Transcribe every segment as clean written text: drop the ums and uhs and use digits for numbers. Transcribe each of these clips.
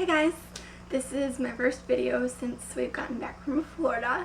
Hey guys, this is my first video since we've gotten back from Florida,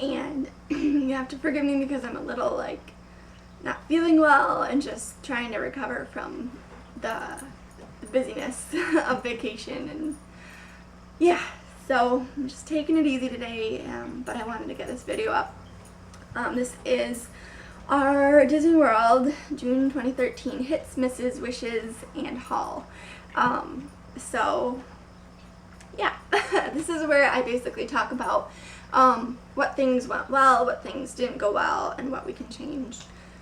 and you have to forgive me because I'm a little not feeling well and just trying to recover from the busyness of vacation. And yeah, so I'm just taking it easy today, but I wanted to get this video up. This is our Disney World June 2013 hits, misses, wishes, and haul. So yeah, this is where I basically talk about what things went well, what things didn't go well, and what we can change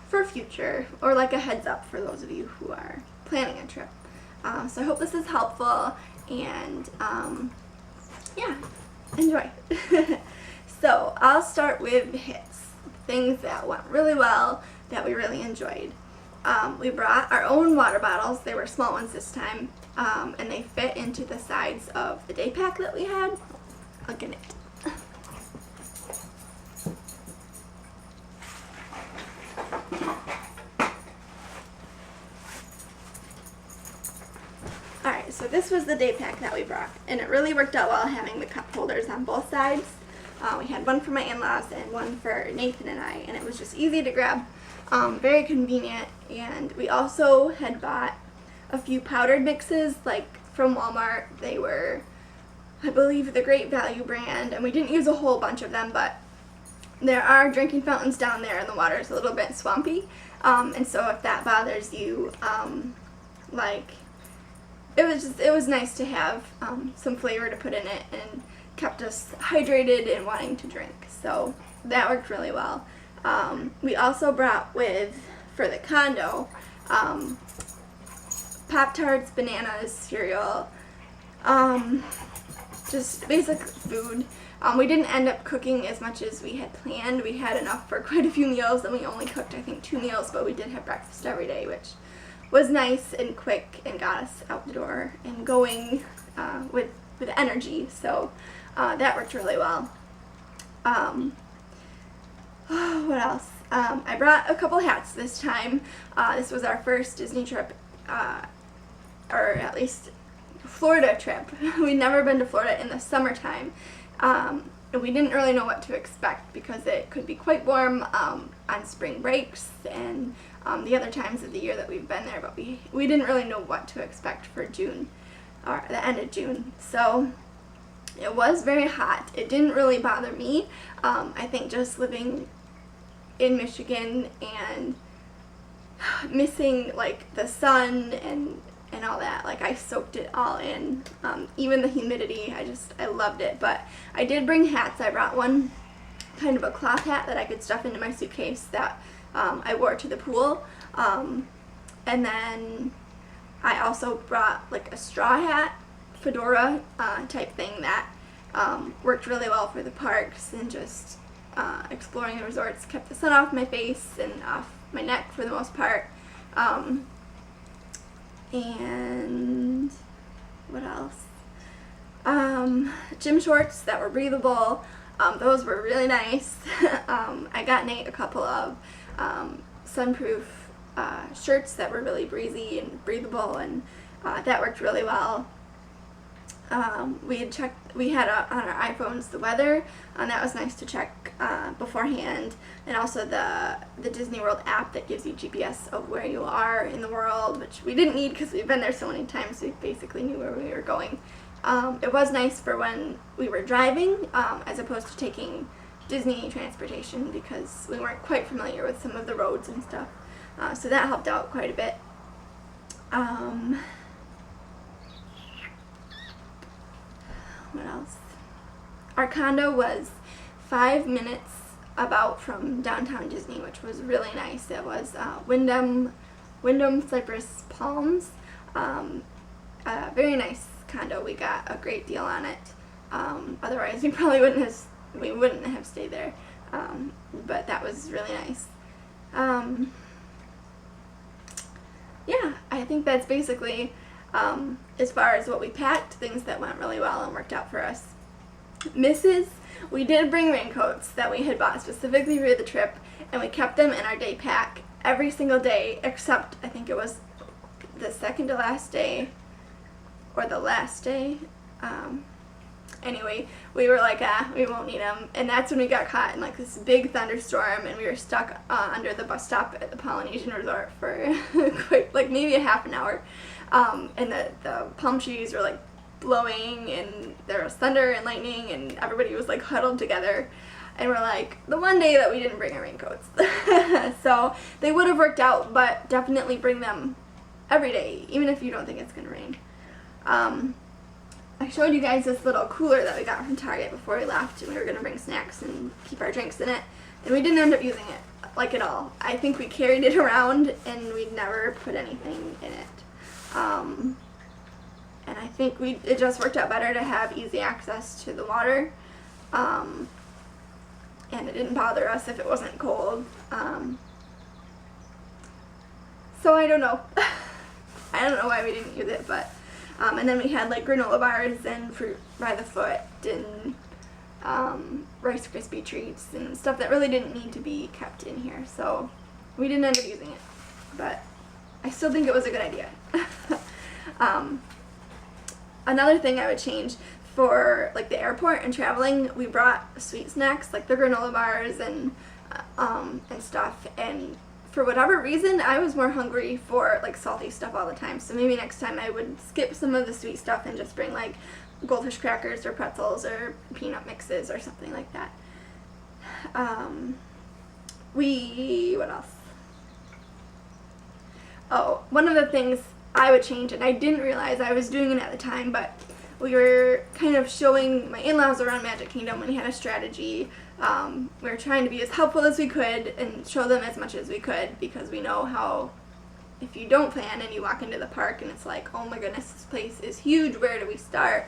for future, or like a heads up for those of you who are planning a trip. So I hope this is helpful, and yeah, enjoy. So I'll start with hits, things that went really well, that we really enjoyed. We brought our own water bottles. They were small ones this time, and they fit into the sides of the day pack that we had. I'll get it. Alright, so this was the day pack that we brought, and it really worked out well having the cup holders on both sides. We had one for my in-laws and one for Nathan and I, and it was just easy to grab, very convenient. And we also had bought a few powdered mixes, like from Walmart. They were, I believe, the Great Value brand, and we didn't use a whole bunch of them, but there are drinking fountains down there and the water is a little bit swampy, and so if that bothers you, it was nice to have some flavor to put in it, and kept us hydrated and wanting to drink, so that worked really well. We also brought for the condo, Pop-Tarts, bananas, cereal, just basic food. We didn't end up cooking as much as we had planned. We had enough for quite a few meals, and we only cooked, I think, 2 meals, but we did have breakfast every day, which was nice and quick and got us out the door and going with energy, so that worked really well. What else? I brought a couple hats this time. This was our first Disney trip, or at least Florida trip. We'd never been to Florida in the summertime, and we didn't really know what to expect because it could be quite warm on spring breaks and the other times of the year that we've been there, but we didn't really know what to expect for June, or the end of June. So it was very hot. It didn't really bother me. I think just living in Michigan and missing the sun and all that, I soaked it all in. Even the humidity, I loved it. But I did bring hats. I brought one kind of a cloth hat that I could stuff into my suitcase that I wore to the pool. And then I also brought a straw hat, fedora type thing that worked really well for the parks and just exploring the resorts. Kept the sun off my face and off my neck for the most part. And what else? Gym shorts that were breathable. Those were really nice. I got Nate a couple of sunproof shirts that were really breezy and breathable, and that worked really well. We had on our iPhones the weather, and that was nice to check beforehand, and also the Disney World app that gives you GPS of where you are in the world, which we didn't need because we've been there so many times. We basically knew where we were going. It was nice for when we were driving, as opposed to taking Disney transportation, because we weren't quite familiar with some of the roads and stuff. So that helped out quite a bit. What else? Our condo was 5 minutes about from downtown Disney, which was really nice. It was Wyndham Cypress Palms. Very nice condo. We got a great deal on it. Otherwise, we probably wouldn't have stayed there. But that was really nice. Yeah, I think that's basically as far as what we packed, things that went really well and worked out for us. Misses, we did bring raincoats that we had bought specifically for the trip, and we kept them in our day pack every single day, except I think it was the second to last day or the last day Anyway, we were like, we won't need them. And that's when we got caught in like this big thunderstorm, and we were stuck under the bus stop at the Polynesian Resort for quite, like maybe a half an hour. And the palm trees were like blowing, and there was thunder and lightning, and everybody was like huddled together. And we're like, the one day that we didn't bring our raincoats. So they would have worked out, but definitely bring them every day, even if you don't think it's going to rain. I showed you guys this little cooler that we got from Target before we left, and we were going to bring snacks and keep our drinks in it, and we didn't end up using it, like, at all. I think we carried it around, and we'd never put anything in it. And I think it just worked out better to have easy access to the water, and it didn't bother us if it wasn't cold. So I don't know. I don't know why we didn't use it, but... and then we had like granola bars and fruit by the foot and Rice Krispie treats and stuff that really didn't need to be kept in here. So we didn't end up using it, but I still think it was a good idea. Another thing I would change for like the airport and traveling, we brought sweet snacks like the granola bars and stuff, and for whatever reason, I was more hungry for like salty stuff all the time. So maybe next time I would skip some of the sweet stuff and just bring like Goldfish crackers or pretzels or peanut mixes or something like that. What else? Oh, one of the things I would change, and I didn't realize I was doing it at the time, but we were kind of showing my in-laws around Magic Kingdom, and we had a strategy. We were trying to be as helpful as we could and show them as much as we could, because we know how if you don't plan and you walk into the park and it's like, oh my goodness, this place is huge, where do we start?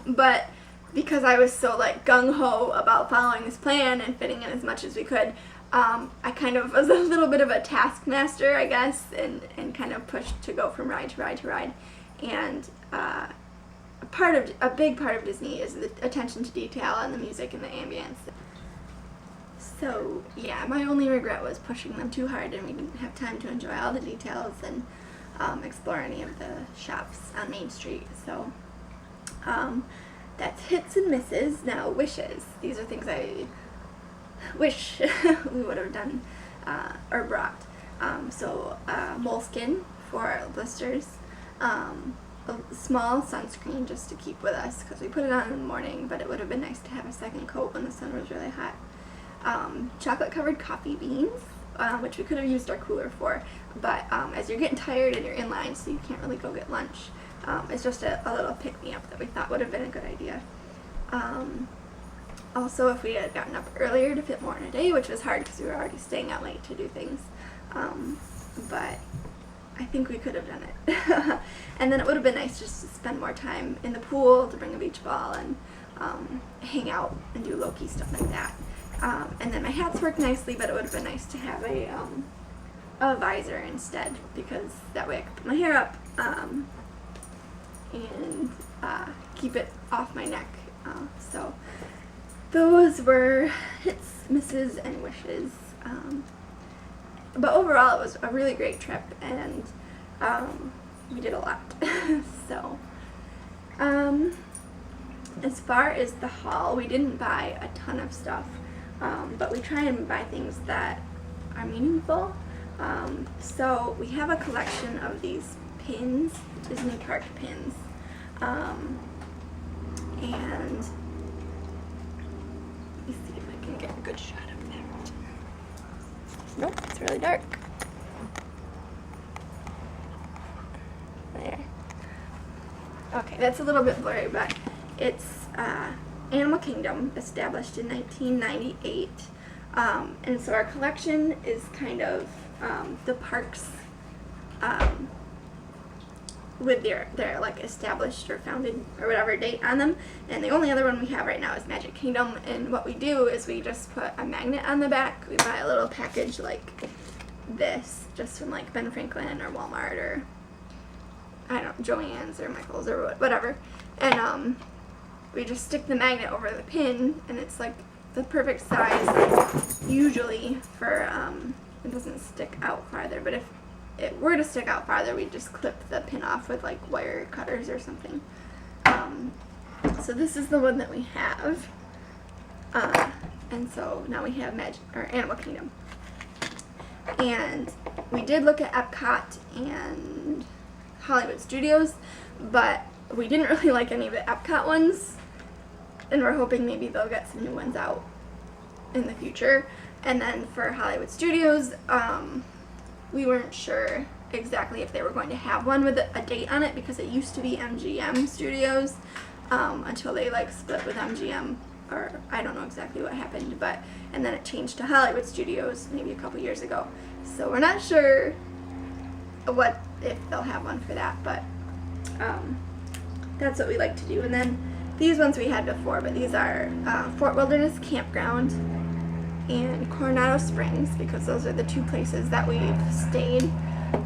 But because I was so like gung-ho about following this plan and fitting in as much as we could, I kind of was a little bit of a taskmaster, I guess, and kind of pushed to go from ride to ride to ride. And a big part of Disney is the attention to detail and the music and the ambience. So yeah, my only regret was pushing them too hard, and we didn't have time to enjoy all the details and explore any of the shops on Main Street. So that's hits and misses. Now wishes. These are things I wish we would have done or brought. Moleskin for blisters. A small sunscreen just to keep with us, because we put it on in the morning, but it would have been nice to have a second coat when the sun was really hot. Chocolate covered coffee beans, which we could have used our cooler for, but as you're getting tired and you're in line, so you can't really go get lunch, it's just a little pick-me-up that we thought would have been a good idea. Also, if we had gotten up earlier to fit more in a day, which was hard because we were already staying out late to do things, but I think we could have done it. And then it would have been nice just to spend more time in the pool, to bring a beach ball and hang out and do low-key stuff like that. And then my hats work nicely, but it would have been nice to have a visor instead, because that way I could put my hair up and keep it off my neck. So those were hits, misses, and wishes. But overall, it was a really great trip, and we did a lot. So, as far as the haul, we didn't buy a ton of stuff, but we try and buy things that are meaningful. So we have a collection of these pins, Disney Park pins, and let me see if I can get a good shot of that. Nope, it's really dark. There. Okay, that's a little bit blurry, but it's Animal Kingdom, established in 1998. And so our collection is kind of the parks with their like established or founded or whatever date on them. And the only other one we have right now is Magic Kingdom. And what we do is we just put a magnet on the back. We buy a little package like this, just from like Ben Franklin or Walmart or I don't know, Joann's or Michael's or whatever. And we just stick the magnet over the pin, and it's like the perfect size usually for it doesn't stick out farther, but if it were to stick out farther, we'd just clip the pin off with like wire cutters or something. So this is the one that we have. And so now we have Animal Kingdom. And we did look at Epcot and Hollywood Studios, but we didn't really like any of the Epcot ones, and we're hoping maybe they'll get some new ones out in the future. And then for Hollywood Studios, we weren't sure exactly if they were going to have one with a date on it, because it used to be MGM Studios until they like split with MGM, or I don't know exactly what happened, and then it changed to Hollywood Studios maybe a couple years ago. So we're not sure if they'll have one for that, but that's what we like to do. And then these ones we had before, but these are Fort Wilderness Campground and Coronado Springs, because those are the two places that we've stayed.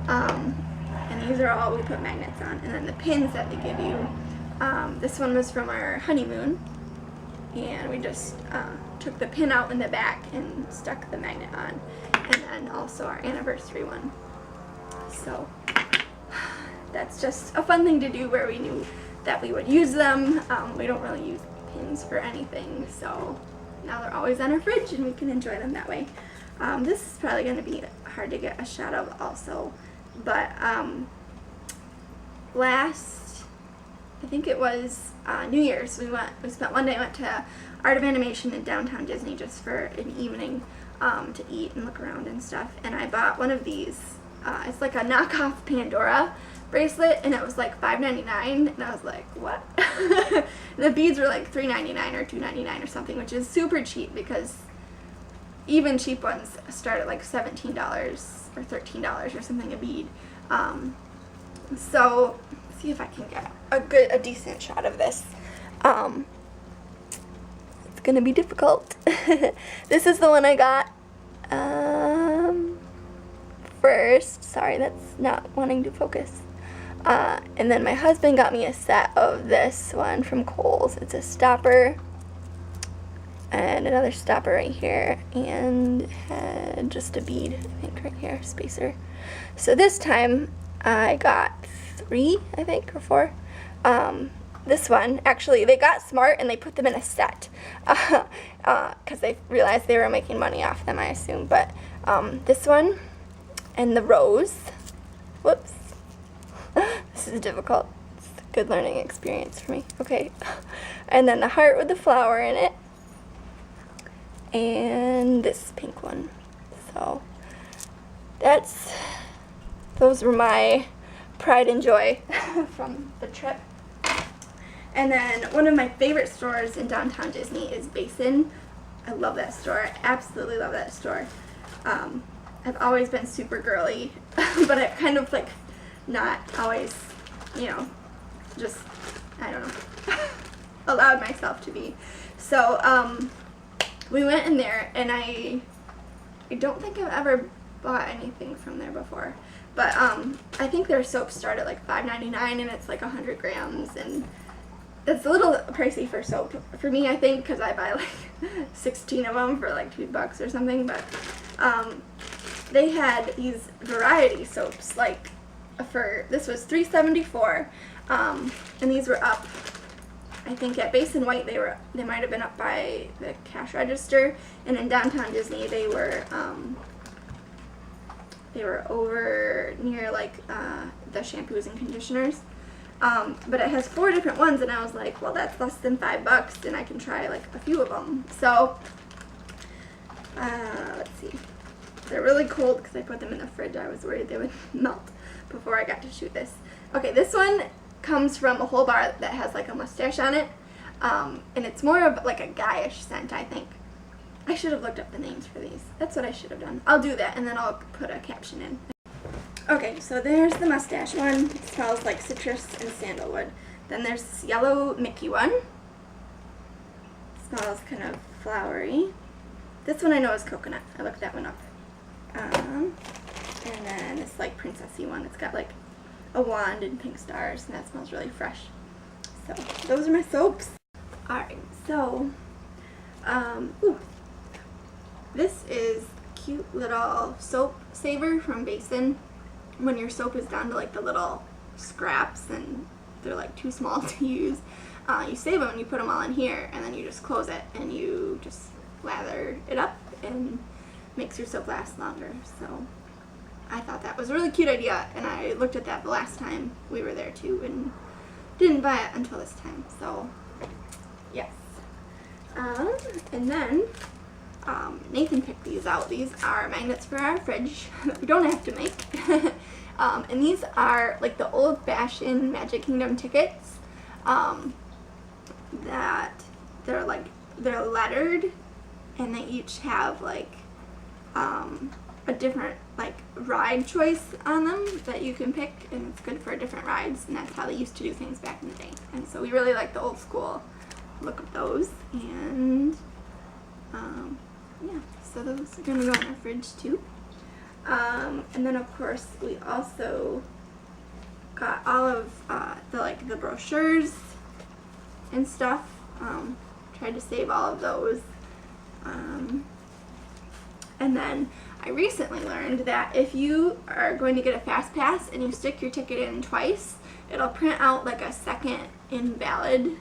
And these are all we put magnets on. And then the pins that they give you, this one was from our honeymoon, and we just took the pin out in the back and stuck the magnet on. And then also our anniversary one. So that's just a fun thing to do where we knew that we would use them. We don't really use pins for anything, so now they're always on our fridge and we can enjoy them that way. This is probably going to be hard to get a shot of also, but last, I think it was New Year's, we spent one day, went to Art of Animation in downtown Disney just for an evening to eat and look around and stuff, and I bought one of these. It's like a knockoff Pandora bracelet, and it was like $5.99, and I was like, what? The beads were like $3.99 or $2.99 or something, which is super cheap, because even cheap ones start at like $17 or $13 or something a bead. So let's see if I can get a decent shot of this. It's gonna be difficult. This is the one I got first. Sorry, that's not wanting to focus. And then my husband got me a set of this one from Kohl's. It's a stopper and another stopper right here, and had just a bead, I think, right here, spacer. So this time I got 3, I think, or 4. This one, actually, they got smart and they put them in a set because they realized they were making money off them, I assume. But this one and the rose, whoops, this is difficult. It's a good learning experience for me. Okay, and then the heart with the flower in it, and this pink one. So those were my pride and joy from the trip. And then one of my favorite stores in downtown Disney is Basin. I love that store. I absolutely love that store. I've always been super girly, but I've kind of like not always, just, I don't know, allowed myself to be. So we went in there, and I don't think I've ever bought anything from there before. But I think their soaps start at like $5.99, and it's like 100 grams, and it's a little pricey for soap for me, I think, because I buy like 16 of them for like $2 or something. But they had these variety soaps, like this was $3.74, and these were up, I think at Base and White they might have been up by the cash register, and in downtown Disney they were over near like the shampoos and conditioners. But it has 4 different ones, and I was like, well, that's less than $5, and I can try like a few of them. So let's see. They're really cold because I put them in the fridge. I was worried they would melt before I got to shoot this. Okay, this one comes from a whole bar that has like a mustache on it, and it's more of like a guyish scent, I think. I should have looked up the names for these. That's what I should have done. I'll do that, and then I'll put a caption in. Okay, so there's the mustache one. It smells like citrus and sandalwood. Then there's this yellow Mickey one. It smells kind of flowery. This one I know is coconut. I looked that one up. And then this like princessy one. It's got like a wand and pink stars, and that smells really fresh. So those are my soaps. Alright, so this is cute little soap saver from Basin. When your soap is down to like the little scraps and they're like too small to use, you save them and you put them all in here, and then you just close it and you just lather it up and makes your soap last longer. So I thought that was a really cute idea, and I looked at that the last time we were there too and didn't buy it until this time. So yes. And then Nathan picked these out. These are magnets for our fridge that we don't have to make. And these are like the old-fashioned Magic Kingdom tickets that they're lettered, and they each have like a different like ride choice on them that you can pick, and it's good for different rides, and that's how they used to do things back in the day. And so we really like the old school look of those, and yeah, so those are gonna go in our fridge too. And then of course we also got all of the brochures and stuff. Tried to save all of those. And then I recently learned that if you are going to get a fast pass and you stick your ticket in twice, it'll print out like a second invalid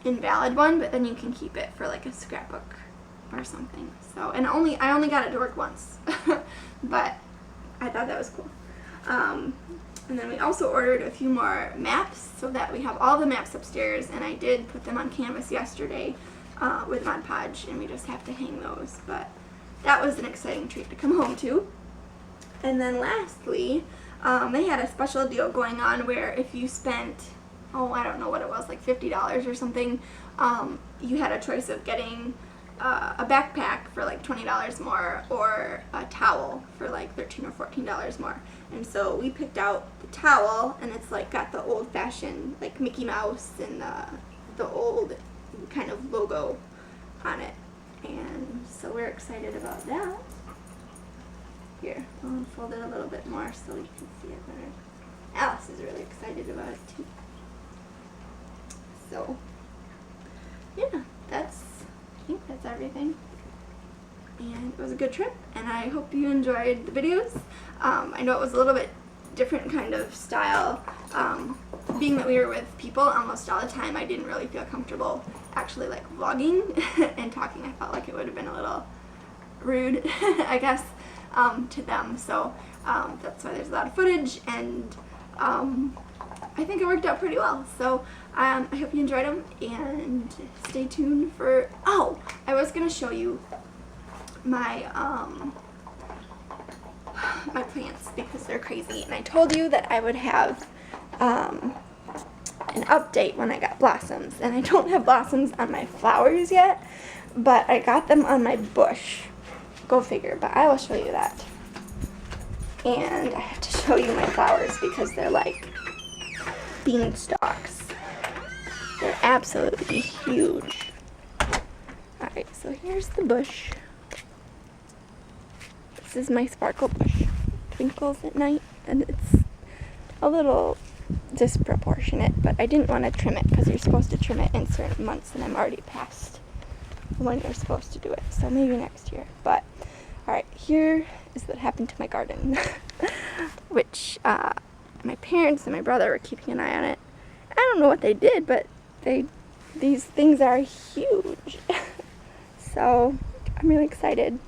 one, but then you can keep it for like a scrapbook or something. So, and I only got it to work once, but I thought that was cool. And then we also ordered a few more maps so that we have all the maps upstairs, and I did put them on canvas yesterday with Mod Podge, and we just have to hang those, but that was an exciting treat to come home to. And then lastly, they had a special deal going on where if you spent, I don't know what it was, like $50 or something, you had a choice of getting a backpack for like $20 more, or a towel for like $13 or $14 more. And so we picked out the towel, and it's like got the old-fashioned like Mickey Mouse and the old kind of logo on it, and so we're excited about that. Here, I'll unfold it a little bit more so you can see it better. Alice is really excited about it too. So yeah, I think that's everything. And it was a good trip, and I hope you enjoyed the videos. I know it was a little bit different kind of style. Being that we were with people almost all the time, I didn't really feel comfortable actually like vlogging and talking. I felt like it would have been a little rude, I guess, to them. So that's why there's a lot of footage, and I think it worked out pretty well. So I hope you enjoyed them, and stay tuned for, I was going to show you my my plants because they're crazy, and I told you that I would have an update when I got blossoms, and I don't have blossoms on my flowers yet, but I got them on my bush. Go figure, but I will show you that. And I have to show you my flowers because they're like beanstalks. They're absolutely huge. Alright, so here's the bush. This is my sparkle bush. Twinkles at night, and it's a little disproportionate, but I didn't want to trim it because you're supposed to trim it in certain months, and I'm already past when you're supposed to do it, so maybe next year. But alright, here is what happened to my garden, which my parents and my brother were keeping an eye on it. I don't know what they did, but these things are huge. So I'm really excited.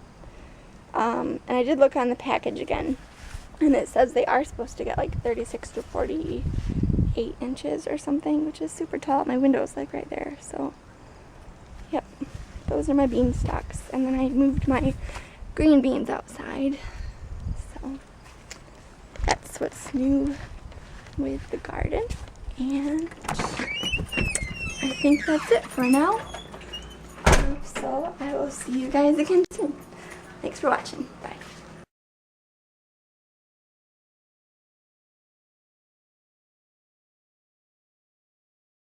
And I did look on the package again, and it says they are supposed to get like 36 to 48 inches or something, which is super tall. My window's like right there, so yep, those are my beanstalks. And then I moved my green beans outside, so that's what's new with the garden. And I think that's it for now. So I will see you guys again soon. Thanks for watching. Bye.